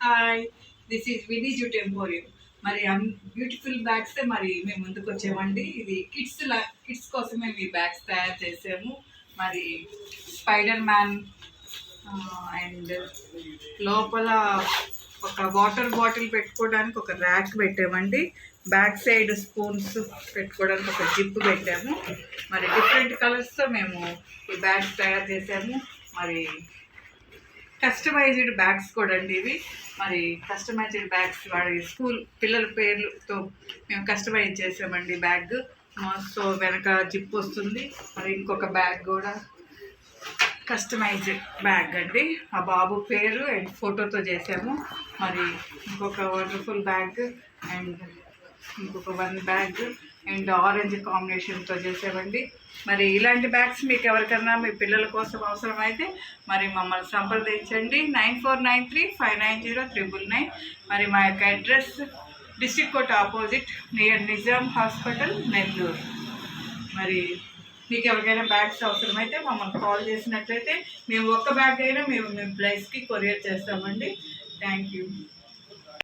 Hi, this is Vini jute emporium. మరి beautiful bags మరి మేము ముందుకు వచ్చామండి. ఇది కిడ్స్ కోసం మేము ఈ బ్యాగ్స్ తయారు చేసాము. మరి స్పైడర్ మ్యాన్ అండ్ లోపల ఒక వాటర్ బాటిల్ పెట్టుకోవడానికి ఒక ర్యాక్ పెట్టామండి. బ్యాక్ సైడ్ స్పూన్స్ పెట్టుకోవడానికి ఒక జిప్ పెట్టాము. మరి డిఫరెంట్ కలర్స్తో మేము ఈ బ్యాగ్స్ తయారు చేసాము. మరి కస్టమైజ్డ్ బ్యాగ్స్ కూడా అండి ఇవి. మరి కస్టమైజ్డ్ బ్యాగ్స్ వాడి స్కూల్ పిల్లల పేర్లతో మేము కస్టమైజ్ చేసామండి బ్యాగ్. సో వెనక జిప్ వస్తుంది. మరి ఇంకొక బ్యాగ్ కూడా కస్టమైజ్డ్ బ్యాగ్ అండి. ఆ బాబు పేరు అండ్ ఫోటోతో చేసాము. మరి ఇంకొక వండర్ఫుల్ బ్యాగ్ అండ్ ఇంకొక వన్ బ్యాగ్ అండ్ ఆరెంజ్ కాంబినేషన్తో చేసామండి. మరి ఇలాంటి బ్యాగ్స్ మీకు ఎవరికన్నా మీ పిల్లల కోసం అవసరమైతే మరి మమ్మల్ని సంప్రదించండి. 9493590999. మరి మా యొక్క address district court opposite near Nizam hospital, Nellore. మరి మీకు ఎవరికైనా బ్యాగ్స్ అవసరమైతే మమ్మల్ని కాల్ చేసినట్లయితే మేము ఒక్క బ్యాగ్ అయినా మేము మీ ప్లేస్కి కొరియర్ చేస్తామండి. Thank you.